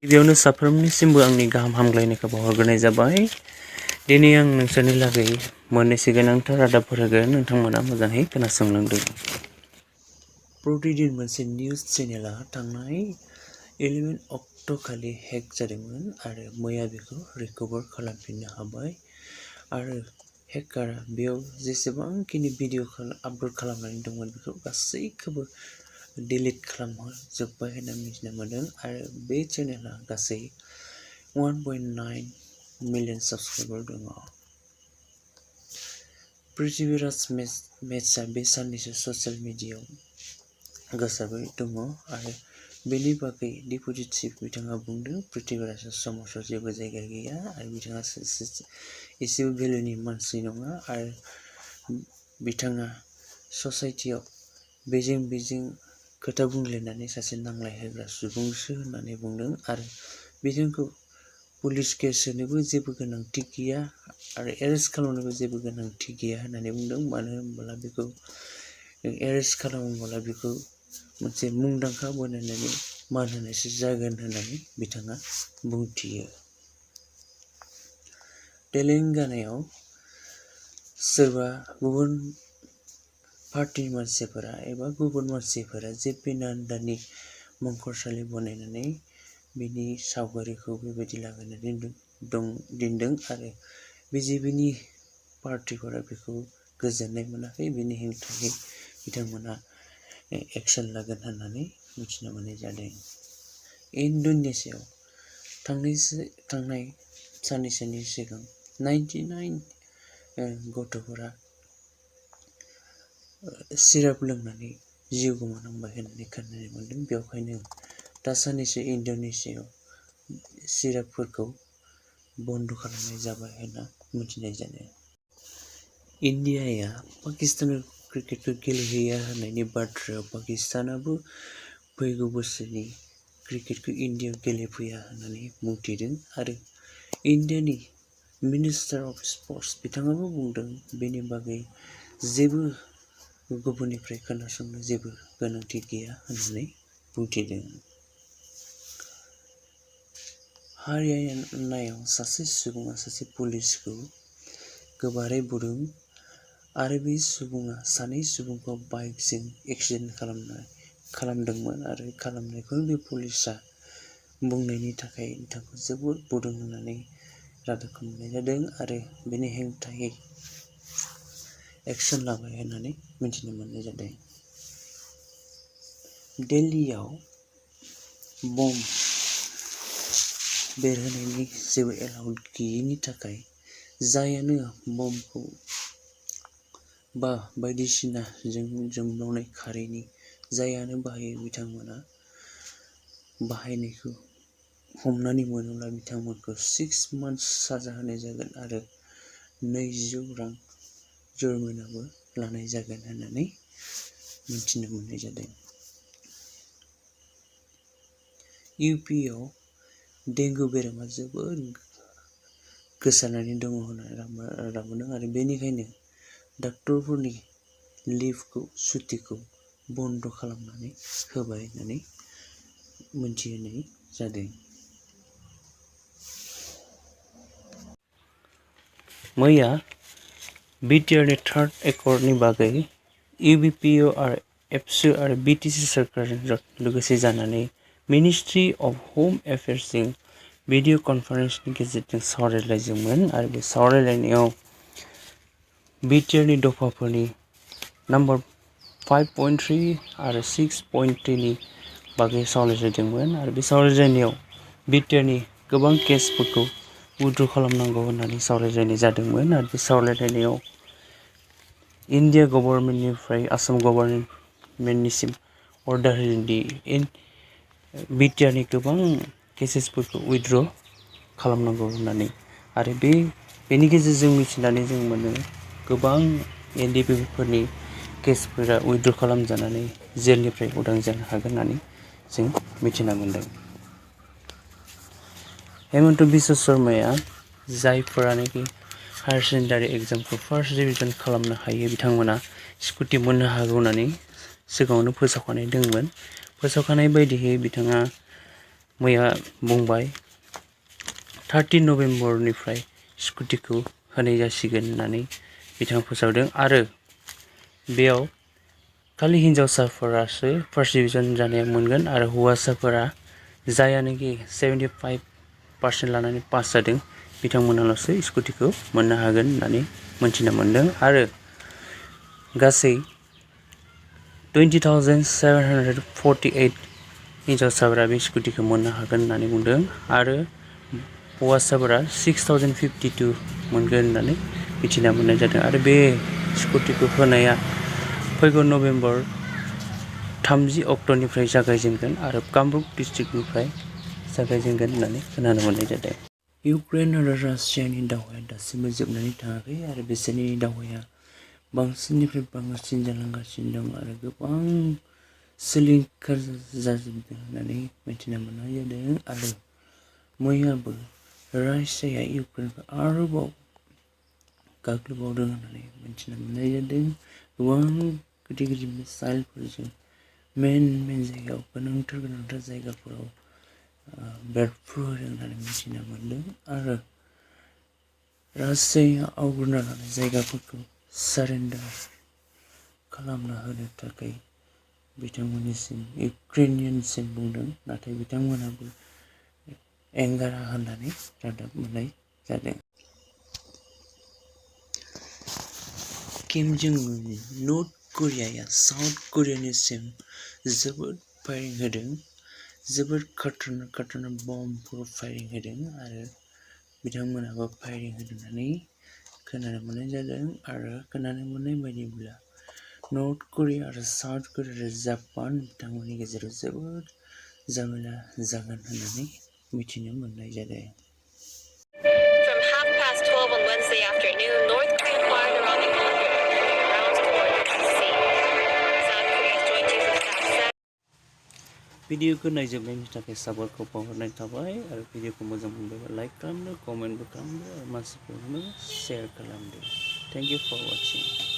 गिबियावनो साफ्रोमनिसिमबो आंनि गाहाम हामग्लायनायखौ बावहरग्रोनाय जाबाय। दिनै आं नोंसोरनि लागै मोननैसो गोनांथार रादाबफोर होगोन, नोंथांमोना मोजाङै खोनासंलांदो। प्रतिदिन मोनसे निउज चेनेलआ थांनाय 11 अक्ट' खालि हेक जादोंमोन आरो मैया बेखौ रिकभार खालामफिननो हाबाय आरो हेकारा बेयाव जेसेबांखिनि भिडिअ आपल'ड खालामनानै दंमोन बेखौ गासैखौबो डिलिट खालामजोब्बाय होनना मिथिनो मोन्दों आरो बे चेनेलआ गासै 1.9 मिलियन साबस्क्राइबार दङ। पृथ्वीराज मेथ्सआ बे साननैसो ससियेल मिडियायाव गोसारबाय दङ आरो बेनि बागै डेपुटि चिफ बिथाङा बुंदों पृथ्वीराजआ समाजाव जेबो जायगा गैया आरो बिथाङा एसेबो भेलुनि मानसि नङा आरो बिथाङा ससाइटियाव बेजों खोथा बुंलायनानै सासे नांलायहोग्रा सुबुंसो होननानै बुंदों आरो बिथांखौ पुलिस केस होनोबो जेबो गोनांथि गैया आरो एरेस्ट खालामनोबो जेबो गोनांथि गैया होननानै बुंदों। मानो होनोब्ला बेखौ एरेस्ट खालामोब्ला बेखौ मोनसे मुंदांखा बानायनानै मान होनायसो जागोन होननानै बिथाङा बुंथियो। तेलेंगानायाव सोरबा गुबुन पार्टिनि मानसिफोरा एबा गुबुन मानसिफोरा जेपि नाड्डानि मंखरसालि बनायनानै बिनि सावगारिखौ बेबायदि लागायनानै दोनदों आरो बिजेपिनि पार्टिफोरा बेखौ गोजोननाय मोनाखै, बेनि हेंथायै बिथांमोना एक्सन लागोन होननानै मिथिनो मोननाय जादों। इन्ड'नेसियायाव थांनाय साननैसोनि सिगां 99 गथ'फोरा सिराप लोंनानै जिउ गोमानांबाय होननानै खोनानो मोन्दों। बेवहायनो दासाननैसो इन्ड'नेसियायाव सिरापफोरखौ बन्द' खालामनाय जाबाय होनना मिथिनाय जादों। इन्डियाया पाकिस्तानाव क्रिकेटखौ गेलेहैया होननायनि बाथ्रायाव पाकिस्तानाबो फैगौ बोसोरनि क्रिकेटखौ इन्डियायाव गेलेफैया होननानै बुंथिदों आरो इन्डियानि मिनिस्टार अफ स्पर्ट्स बिथाङाबो बुंदों बेनि बागै जेबो गुबुननिफ्राय खोनासंनो जेबो गोनांथि गैया होननानै बुंथिदों। हारियानायाव सासे सुबुङा सासे पुलिसखौ गोबारै बुदों आरो बे सुबुङा सानै सुबुंखौ बाइकजों एक्सिडेन्ट खालामदोंमोन आरो खालामनायखौ बे पुलिसआ बुंनायनि थाखाय बिथांखौ जोबोद बुदों होननानै रादाबखौ मोननाय जादों आरो बेनि हेंथायै एक्सन लाबाय होननानै मिथिनो मोननाय जादों। दिल्लीयाव बम बेरहोनायनि जेबो एलाउड गैयैनि थाखाय जायानो बमखौ बा बायदिसिना जोंब्लावनाय खारैनि जायानो बाहायो बिथांमोना बाहायनायखौ हमनानै मोनोब्ला बिथांमोनखौ 6 मान्थ्स साजा होनाय जागोन आरो 200 रां जुरिमानाबो लानाय जागोन होननानै मिथिनो मोननाय जादों। इउपिआव डेंगु बेरामा जोबोद गोसारनानै दङ होननानै रादाब मोनदों आरो बेनिखायनो डाक्टरफोरनि सुटिखौ बन्द' खालामनानै होबाय होननानै मिथिहोनाय जादों। मैया बिटिआरनि थार्ड एकर्डनि बागै इउबिपिअ आरो एबसु आरो बिटिसि सोरखारजों लोगोसे जानानै मिनिस्ट्रि अफ होम एफेयार्सजों भिडिअ कनफारेन्सनि गेजेरजों सावरायलायदोंमोन आरो बे सावरायलायनायाव बिटिआरनि दफाफोरनि नम्बर 5.3 आरो 6.3 नि बागै सावरायलायदोंमोन आरो बे सावरायलायनायाव बिटिआरनि गोबां केसफोरखौ उइथड्र खालामनांगौ होननानै सावरायलायनाय जादोंमोन आरो बे सावरायलायनायाव इन्डिया गभर्नमेन्टनिफ्राय आसाम गभर्नमेन्टनिसिम अर्डार होदोंदि बिटिआरनि गोबां केसेसफोरखौ उइथड्र खालामनांगौ होननानै आरो बेनि गेजेरजों मिथिनानै जों मोनो गोबां एनडिपिफोरनि केसफोरा उइथड्र खालामजानानै जेलनिफ्राय उदां जानो हागोन होननानै जों मिथिना मोन्दों। हेमन्त बिश्व शर्माया जायफोरानोखि हायार सेकेन्डारि एग्जामखौ फार्स्ट डिभिजन खालामनो हायो बिथांमोना स्कुटि मोननो हागौ होननानै सिगाङावनो फोसावखानाय दंमोन। फोसावखानाय बायदियै बिथाङा मैया बुंबाय 30 नभेम्बरनिफ्राय स्कुटिखौ होनाय जासिगोन होननानै बिथाङा फोसावदों आरो बेयाव खालि हिनजावसाफोरासो फार्स्ट डिभिजन जानाया मोनगोन आरो हौवासाफोरा जायानोखि 75% लानानै पास जादों बिथांमोनाल'सो स्कुटिखौ मोननो हागोन होननानै मोनथिना मोनदों आरो गासै 20,748 हिनजावसाफोरा बे स्कुटिखौ मोननो हागोन होननानै बुंदों आरो हौवासाफोरा 6,052 मोनगोन होननानै मिथिना मोननाय जादों आरो बे स्कुटिखौ होनाया फैगौ नभेम्बर 30 अक्ट'निफ्राय जागायजेनगोन आरो कामरुप डिस्ट्रिक्टनिफ्राय जागायजेनगोन होननानै खोनानो मोननाय जादों। इउक्रेन आरो रासियानि दावहाया दासिमबो जोबनानै थाङाखै आरो बिसोरनि दावहाया बांसिननिफ्राय बांसिन जालांगासिनो दं आरो गोबां सिलिंखार जाजोबदों होननानै मिथिना मोननाय जादों आरो मैयाबो रासियाया इउक्रेनखौ आरोबाव गाग्लोबबावदों होननानै मिथिना मोननाय जादों। गोबां गिदिर गिदिर मिसाइलफोरजों मेन जायगायाव गोनांथार जायगाफोराव बेरफ्रुहोदों होननानै मिथिना मोनदों आरो रासियाया आवग्रिना लानाय जायगाफोरखौ सारेन्डार खालामना होनो थाखाय बिथांमोननिसिम इउक्रेनियानसिम बुंदों नाथाय बिथांमोनाबो एंगारा होननानै रादाब मोननाय जादों। किम जं उन नर्थ करियाया साउथ करियानिसिम जोबोद फायरिं होदों, जोबोद खाथारनाक बमफोर फायरिं होदों आरो बिथांमोनाबो फायरिं होदों होननानै खोनानो मोननाय जादों आरो खोनानो मोननाय बायदिब्ला नर्थ करिया आरो साउथ करिया आरो जापान बिथांमोननि गेजेराव जोबोद झमेला जागोन होननानै मिथिनो मोननाय जादों। From 12:30 on Wednesday afternoon, North Korea fired around the continent, sending rounds toward the sea. South Korea's joint chiefs of staff said भिडिअखौ नायजोबनायनि थाखाय साबायखर बावहरनाय थाबाय आरो भिडिअखौ मोजां मोनोबा लाइक खालामदो, कमेन्टबो खालामदो आरो मानसिफोरनो शेयार खालामदो। Thank you for वाचिं।